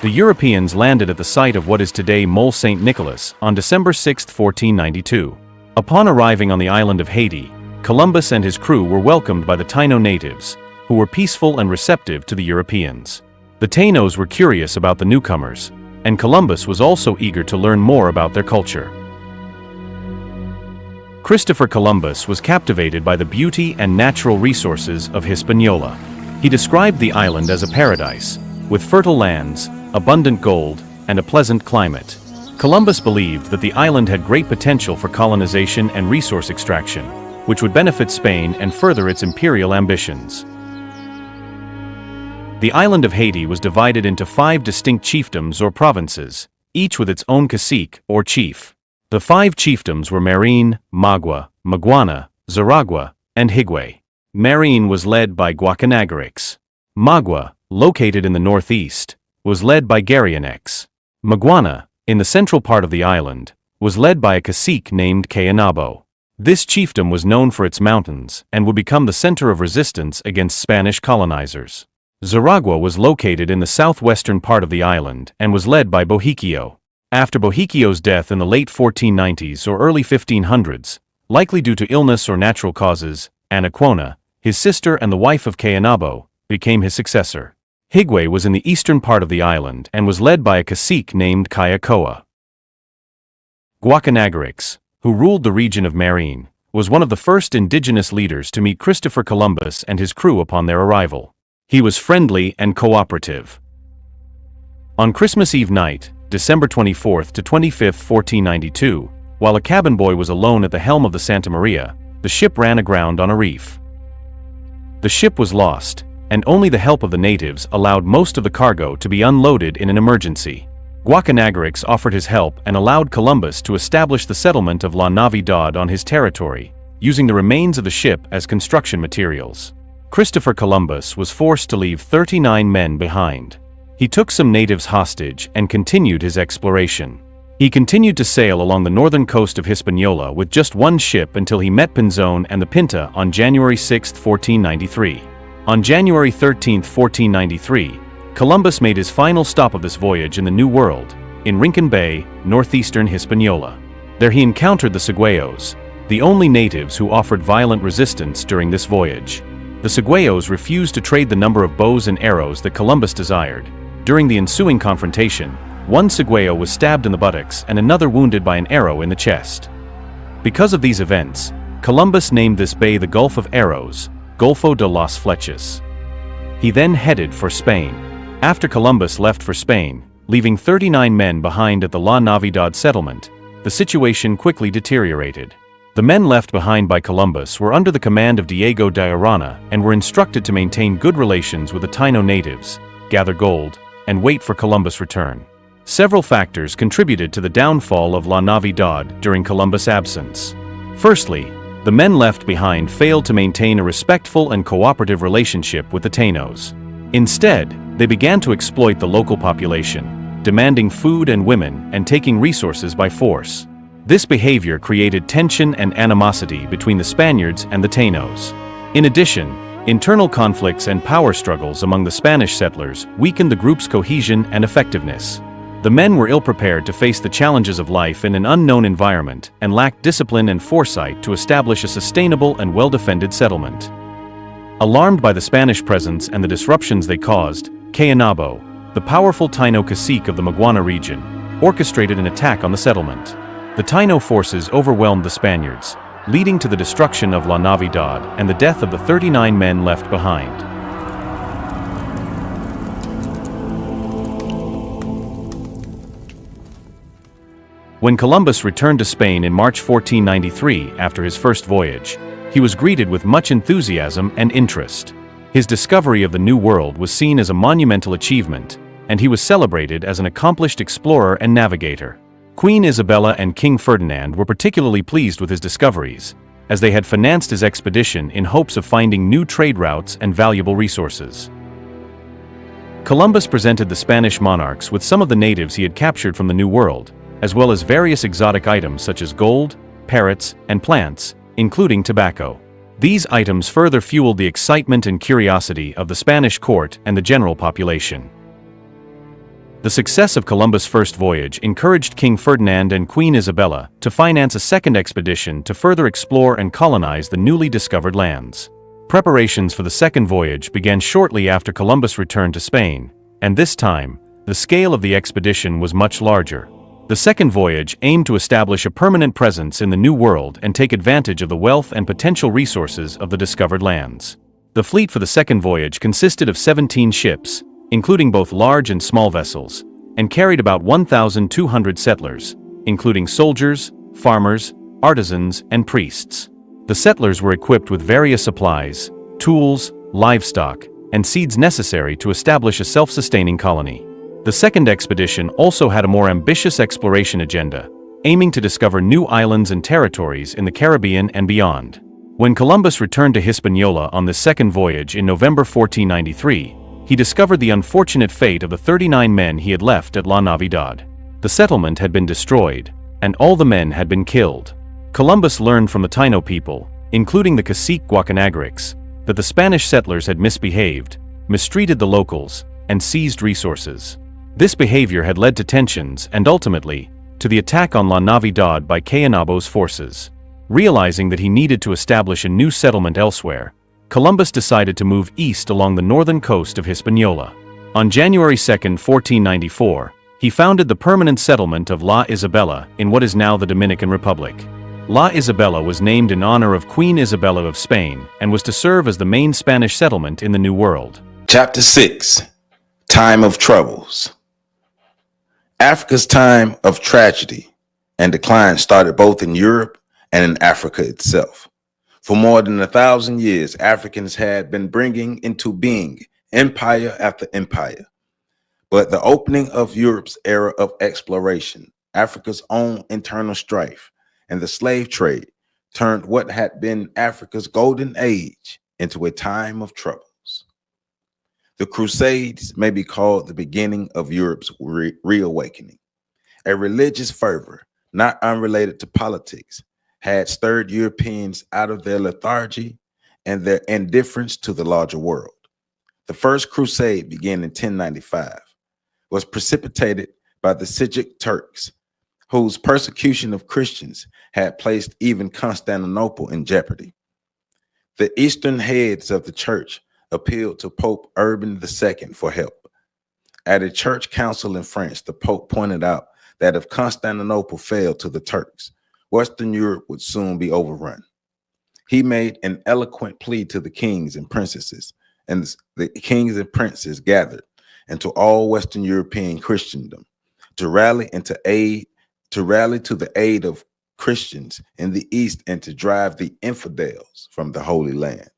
The Europeans landed at the site of what is today Mole St. Nicholas on December 6, 1492. Upon arriving on the island of Haiti, Columbus and his crew were welcomed by the Taino natives, who were peaceful and receptive to the Europeans. The Tainos were curious about the newcomers, and Columbus was also eager to learn more about their culture. Christopher Columbus was captivated by the beauty and natural resources of Hispaniola. He described the island as a paradise, with fertile lands, abundant gold, and a pleasant climate. Columbus believed that the island had great potential for colonization and resource extraction, which would benefit Spain and further its imperial ambitions. The island of Haiti was divided into 5 distinct chiefdoms or provinces, each with its own cacique or chief. The 5 chiefdoms were Marin, Magua, Maguana, Zaragua, and Higüey. Marin was led by Guacanagarix. Magua, located in the northeast, was led by Garionex. Maguana, in the central part of the island, was led by a cacique named Cayanabo. This chiefdom was known for its mountains and would become the center of resistance against Spanish colonizers. Zaragua was located in the southwestern part of the island and was led by Bohiquio. After Bohiquio's death in the late 1490s or early 1500s, likely due to illness or natural causes, Anaquona, his sister and the wife of Cayanabo, became his successor. Higüey was in the eastern part of the island and was led by a cacique named Cayacoa. Guacanagarix, who ruled the region of Marin, was one of the first indigenous leaders to meet Christopher Columbus and his crew upon their arrival. He was friendly and cooperative. On Christmas Eve night, December 24 to 25, 1492, while a cabin boy was alone at the helm of the Santa Maria, the ship ran aground on a reef. The ship was lost, and only the help of the natives allowed most of the cargo to be unloaded in an emergency. Guacanagarix offered his help and allowed Columbus to establish the settlement of La Navidad on his territory, using the remains of the ship as construction materials. Christopher Columbus was forced to leave 39 men behind. He took some natives hostage and continued his exploration. He continued to sail along the northern coast of Hispaniola with just one ship until he met Pinzon and the Pinta on January 6, 1493. On January 13, 1493, Columbus made his final stop of this voyage in the New World, in Rincon Bay, northeastern Hispaniola. There he encountered the Saguayos, the only natives who offered violent resistance during this voyage. The Saguayos refused to trade the number of bows and arrows that Columbus desired. During the ensuing confrontation, one Saguayo was stabbed in the buttocks and another wounded by an arrow in the chest. Because of these events, Columbus named this bay the Gulf of Arrows, Golfo de las Flechas. He then headed for Spain. After Columbus left for Spain, leaving 39 men behind at the La Navidad settlement, the situation quickly deteriorated. The men left behind by Columbus were under the command of Diego de Arana and were instructed to maintain good relations with the Taino natives, gather gold, and wait for Columbus' return. Several factors contributed to the downfall of La Navidad during Columbus' absence. Firstly, the men left behind failed to maintain a respectful and cooperative relationship with the Tainos. Instead, they began to exploit the local population, demanding food and women and taking resources by force. This behavior created tension and animosity between the Spaniards and the Tainos. In addition, internal conflicts and power struggles among the Spanish settlers weakened the group's cohesion and effectiveness. The men were ill-prepared to face the challenges of life in an unknown environment and lacked discipline and foresight to establish a sustainable and well-defended settlement. Alarmed by the Spanish presence and the disruptions they caused, Cayanabo, the powerful Taino cacique of the Maguana region, orchestrated an attack on the settlement. The Taino forces overwhelmed the Spaniards, leading to the destruction of La Navidad and the death of the 39 men left behind. When Columbus returned to Spain in March 1493 after his first voyage, he was greeted with much enthusiasm and interest. His discovery of the New World was seen as a monumental achievement, and he was celebrated as an accomplished explorer and navigator. Queen Isabella and King Ferdinand were particularly pleased with his discoveries, as they had financed his expedition in hopes of finding new trade routes and valuable resources. Columbus presented the Spanish monarchs with some of the natives he had captured from the New World, as well as various exotic items such as gold, parrots, and plants, including tobacco. These items further fueled the excitement and curiosity of the Spanish court and the general population. The success of Columbus' first voyage encouraged King Ferdinand and Queen Isabella to finance a second expedition to further explore and colonize the newly discovered lands. Preparations for the second voyage began shortly after Columbus returned to Spain, and this time, the scale of the expedition was much larger. The second voyage aimed to establish a permanent presence in the New World and take advantage of the wealth and potential resources of the discovered lands. The fleet for the second voyage consisted of 17 ships, including both large and small vessels, and carried about 1,200 settlers, including soldiers, farmers, artisans, and priests. The settlers were equipped with various supplies, tools, livestock, and seeds necessary to establish a self-sustaining colony. The second expedition also had a more ambitious exploration agenda, aiming to discover new islands and territories in the Caribbean and beyond. When Columbus returned to Hispaniola on this second voyage in November 1493, he discovered the unfortunate fate of the 39 men he had left at La Navidad. The settlement had been destroyed, and all the men had been killed. Columbus learned from the Taino people, including the Cacique Guacanagrics, that the Spanish settlers had misbehaved, mistreated the locals, and seized resources. This behavior had led to tensions and ultimately, to the attack on La Navidad by Cayenabo's forces. Realizing that he needed to establish a new settlement elsewhere, Columbus decided to move east along the northern coast of Hispaniola. On January 2, 1494, he founded the permanent settlement of La Isabela in what is now the Dominican Republic. La Isabela was named in honor of Queen Isabella of Spain and was to serve as the main Spanish settlement in the New World. Chapter 6. Time of Troubles. Africa's time of tragedy and decline started both in Europe and in Africa itself. For more than 1,000 years, Africans had been bringing into being empire after empire. But the opening of Europe's era of exploration, Africa's own internal strife, and the slave trade turned what had been Africa's golden age into a time of troubles. The Crusades may be called the beginning of Europe's reawakening. A religious fervor, not unrelated to politics, had stirred Europeans out of their lethargy and their indifference to the larger world. The First Crusade began in 1095, was precipitated by the Seljuk Turks, whose persecution of Christians had placed even Constantinople in jeopardy. The eastern heads of the church appealed to Pope Urban II for help. At a church council in France, the Pope pointed out that if Constantinople fell to the Turks, Western Europe would soon be overrun. He made an eloquent plea to the kings and princesses, and the kings and princes gathered into all Western European Christendom to rally to the aid of Christians in the East and to drive the infidels from the Holy Land.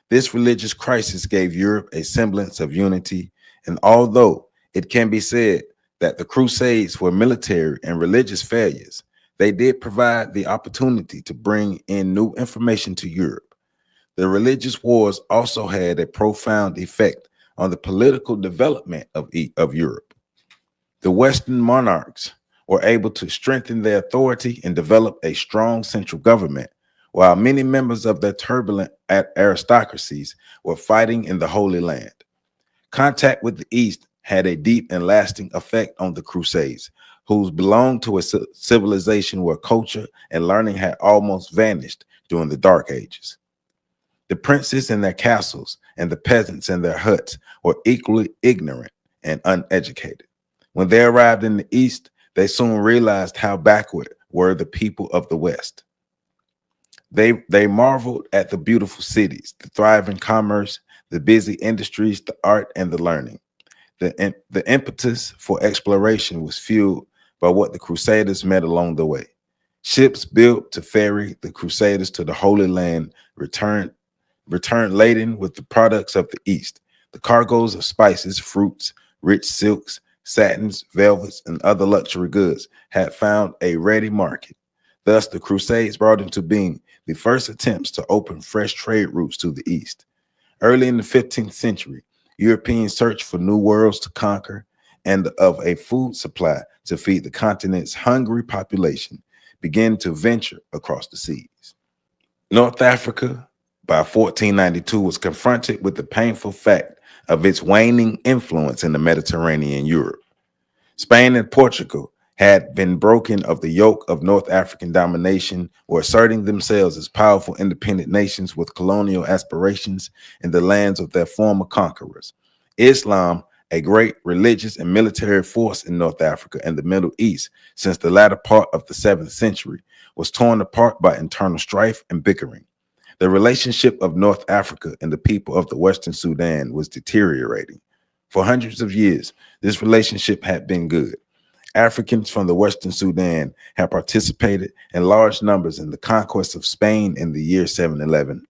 This religious crisis gave Europe a semblance of unity, and although it can be said that the Crusades were military and religious failures, they did provide the opportunity to bring in new information to Europe. The religious wars also had a profound effect on the political development of Europe. The Western monarchs were able to strengthen their authority and develop a strong central government, while many members of their turbulent aristocracies were fighting in the Holy Land. Contact with the East had a deep and lasting effect on the Crusades, who belonged to a civilization where culture and learning had almost vanished during the Dark Ages. The princes in their castles and the peasants in their huts were equally ignorant and uneducated. When they arrived in the East, they soon realized how backward were the people of the West. They marveled at the beautiful cities, the thriving commerce, the busy industries, the art, and the learning. The impetus for exploration was fueled by what the Crusaders met along the way. Ships built to ferry the Crusaders to the Holy Land returned laden with the products of the East, the cargoes of spices, fruits, rich silks, satins, velvets, and other luxury goods had found a ready market. Thus, the Crusades brought into being the first attempts to open fresh trade routes to the East. Early in the 15th century, Europeans searched for new worlds to conquer and of a food supply to feed the continent's hungry population began to venture across the seas. North Africa, by 1492, was confronted with the painful fact of its waning influence in the Mediterranean Europe. Spain and Portugal had been broken of the yoke of North African domination, were asserting themselves as powerful independent nations with colonial aspirations in the lands of their former conquerors. Islam, a great religious and military force in North Africa and the Middle East since the latter part of the 7th century, was torn apart by internal strife and bickering. The relationship of North Africa and the people of the Western Sudan was deteriorating. For hundreds of years, this relationship had been good. Africans from the Western Sudan had participated in large numbers in the conquest of Spain in the year 711.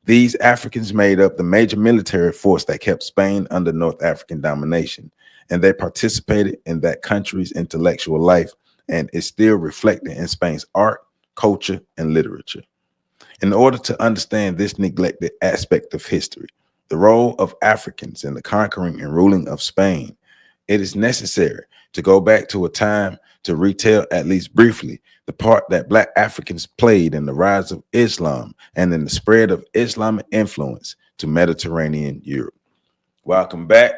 These Africans made up the major military force that kept Spain under North African domination, and they participated in that country's intellectual life and is still reflected in Spain's art, culture, and literature. In order to understand this neglected aspect of history, the role of Africans in the conquering and ruling of Spain, it is necessary to go back to a time to retell, at least briefly, the part that Black Africans played in the rise of Islam and in the spread of Islamic influence to Mediterranean Europe. Welcome back.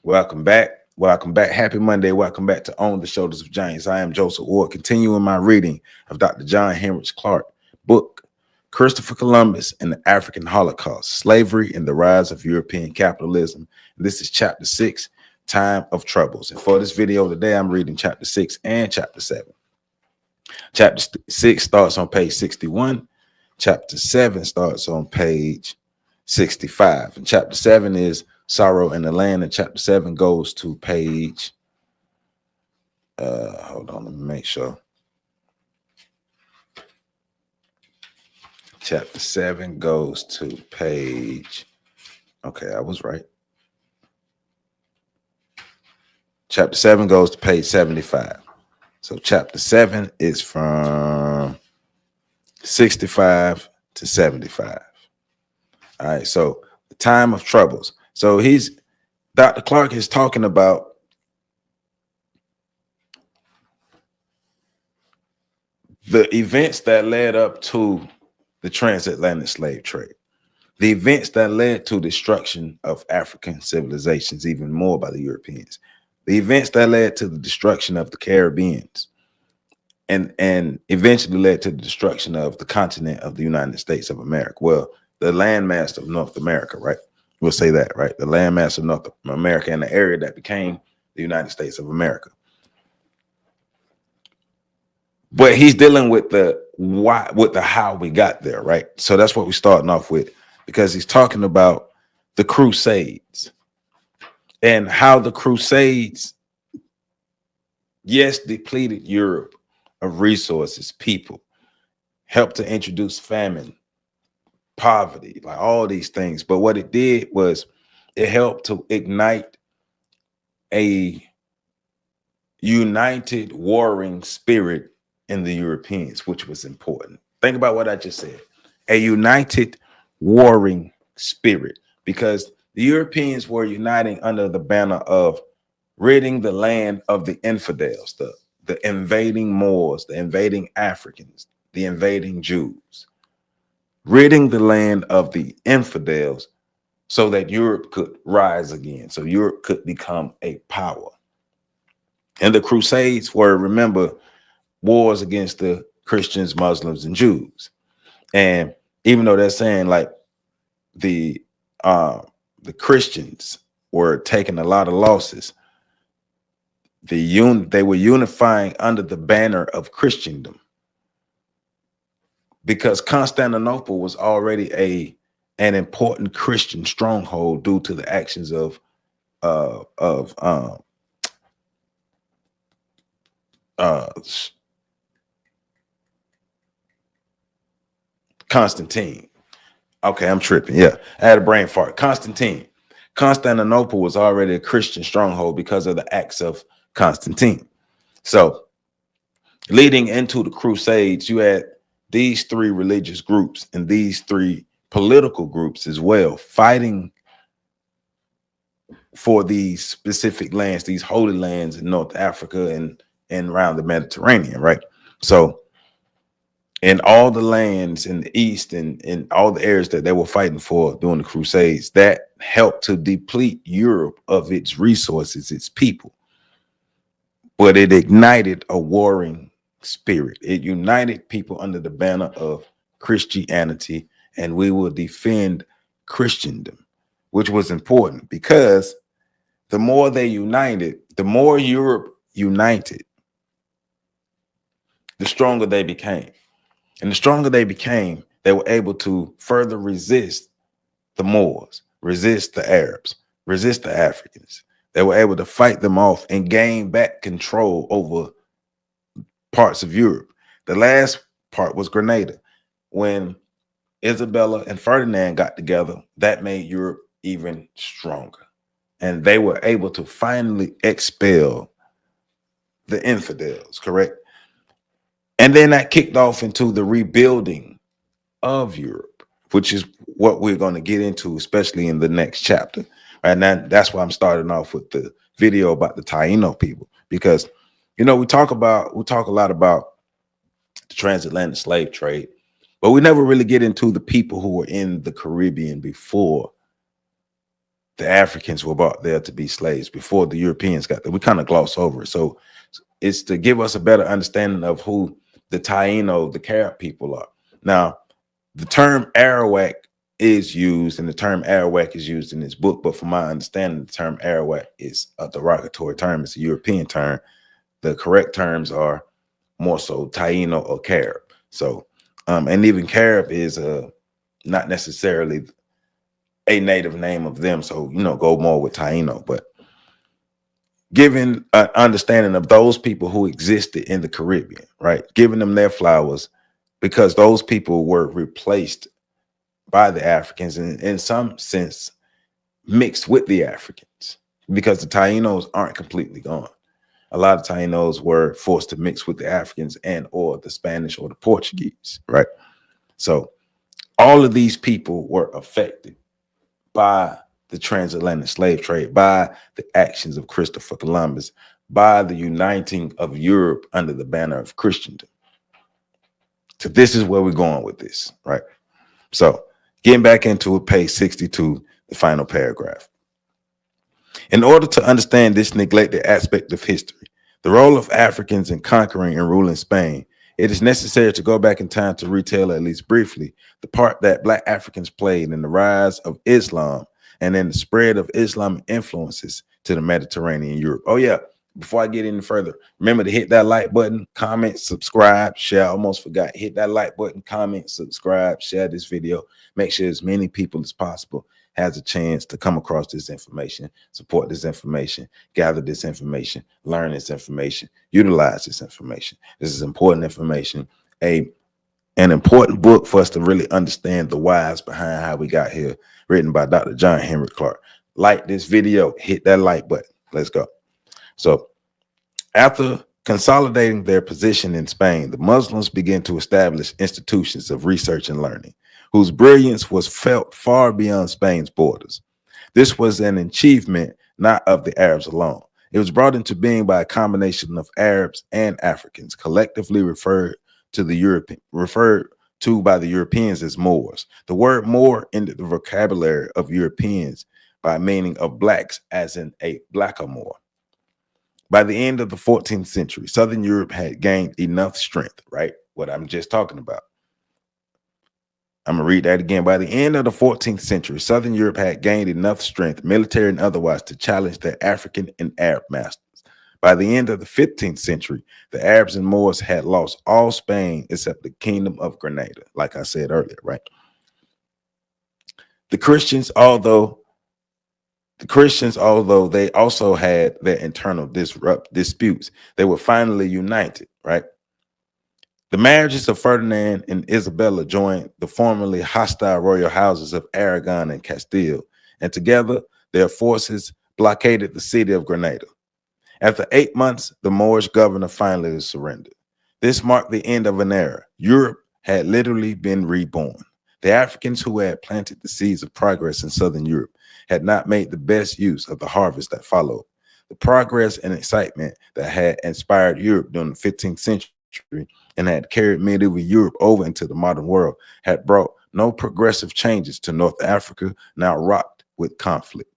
Welcome back. Welcome back. Happy Monday. Welcome back to On the Shoulders of Giants. I am Joseph Ward, continuing my reading of Dr. John Henry Clarke's book, Christopher Columbus and the African Holocaust, Slavery and the Rise of European Capitalism. This is chapter 6, Time of Troubles. And for this video today, I'm reading chapter 6 and chapter 7. Chapter 6 starts on page 61. Chapter 7 starts on page 65. And chapter 7 is Sorrow in the Land. And chapter 7 goes to page, hold on, let me make sure. Chapter 7 goes to page, okay, I was right. Chapter 7 goes to page 75. So chapter 7 is from 65 to 75. All right, so the time of troubles. So Dr. Clarke is talking about the events that led up to the transatlantic slave trade, the events that led to destruction of African civilizations, even more by the Europeans, the events that led to the destruction of the Caribbeans, and eventually led to the destruction of the continent of the United States of America. Well, the landmass of North America, right? We'll say that, right? The landmass of North America and the area that became the United States of America. But he's dealing with the why, with the how we got there, right? So that's what we're starting off with, because he's talking about the Crusades and how the Crusades, yes, depleted Europe of resources, people, helped to introduce famine, poverty, like all these things. But what it did was it helped to ignite a united warring spirit in the Europeans, which was important. Think about what I just said. A united warring spirit, because the Europeans were uniting under the banner of ridding the land of the infidels, the invading Moors, the invading Africans, the invading Jews, ridding the land of the infidels so that Europe could rise again, so Europe could become a power. And the Crusades were, remember, wars against the Christians, Muslims, and Jews. And even though they're saying like the Christians were taking a lot of losses, they were unifying under the banner of Christendom, because Constantinople was already an important Christian stronghold due to the actions of Constantine. Okay, I'm tripping. Yeah, I had a brain fart. Constantinople was already a Christian stronghold because of the acts of Constantine. So leading into the Crusades, you had these three religious groups and these three political groups as well, fighting for these specific lands, these holy lands in North Africa and around the Mediterranean, right? So in all the lands in the East and in all the areas that they were fighting for during the Crusades, that helped to deplete Europe of its resources, its people. but it ignited a warring spirit. It united people under the banner of Christianity, and we will defend Christendom, which was important because the more they united, the more Europe united, the stronger they became. And the stronger they became, they were able to further resist the Moors, resist the Arabs, resist the Africans. They were able to fight them off and gain back control over parts of Europe. The last part was Grenada. When Isabella and Ferdinand got together, that made Europe even stronger. And they were able to finally expel the infidels, correct? And then that kicked off into the rebuilding of Europe, which is what we're going to get into, especially in the next chapter. And that's why I'm starting off with the video about the Taino people, because, you know, we talk a lot about the transatlantic slave trade, but we never really get into the people who were in the Caribbean before the Africans were brought there to be slaves, before the Europeans got there. We kind of gloss over it. So it's to give us a better understanding of who the Taino, the Carib people are. Now, the term Arawak is used, and the term Arawak is used in this book, but from my understanding, the term Arawak is a derogatory term. It's a European term. The correct terms are more so Taino or Carib. So, and even Carib is not necessarily a native name of them. So, you know, go more with Taino. But giving an understanding of those people who existed in the Caribbean, right? Giving them their flowers, because those people were replaced by the Africans, and in some sense mixed with the Africans, because the Tainos aren't completely gone. A lot of Tainos were forced to mix with the Africans and or the Spanish or the Portuguese, right? So all of these people were affected by the transatlantic slave trade, by the actions of Christopher Columbus, by the uniting of Europe under the banner of Christendom. So this is where we're going with this, right? So getting back into it, page 62, the final paragraph. In order to understand this neglected aspect of history, the role of Africans in conquering and ruling Spain, it is necessary to go back in time to retell, at least briefly, the part that Black Africans played in the rise of Islam and in the spread of Islamic influences to the Mediterranean Europe. Oh yeah, before I get any further, remember to hit that like button, comment, subscribe, share. I almost forgot. Hit that like button, comment, subscribe, share this video. Make sure as many people as possible has a chance to come across this information, support this information, gather this information, learn this information, utilize this information. This is important information, an important book for us to really understand the whys behind how we got here, written by Dr. John Henry Clark. Like this video, hit that like button. Let's go. So after consolidating their position in Spain, the Muslims began to establish institutions of research and learning, whose brilliance was felt far beyond Spain's borders. This was an achievement not of the Arabs alone. It was brought into being by a combination of Arabs and Africans, collectively referred to by the Europeans as Moors. The word Moor ended the vocabulary of Europeans by meaning of blacks, as in a blackamoor. By the end of the 14th century, Southern Europe had gained enough strength, right? What I'm just talking about. I'm going to read that again. By the end of the 14th century, Southern Europe had gained enough strength, military and otherwise, to challenge their African and Arab masters. By the end of the 15th century, the Arabs and Moors had lost all Spain except the Kingdom of Grenada, like I said earlier, right? The Christians, although they also had their internal disputes, they were finally united, right? The marriages of Ferdinand and Isabella joined the formerly hostile royal houses of Aragon and Castile, and together their forces blockaded the city of Grenada. After 8 months, the Moorish governor finally surrendered. This marked the end of an era. Europe had literally been reborn. The Africans who had planted the seeds of progress in Southern Europe had not made the best use of the harvest that followed. The progress and excitement that had inspired Europe during the 15th century and had carried medieval Europe over into the modern world had brought no progressive changes to North Africa, now rocked with conflict.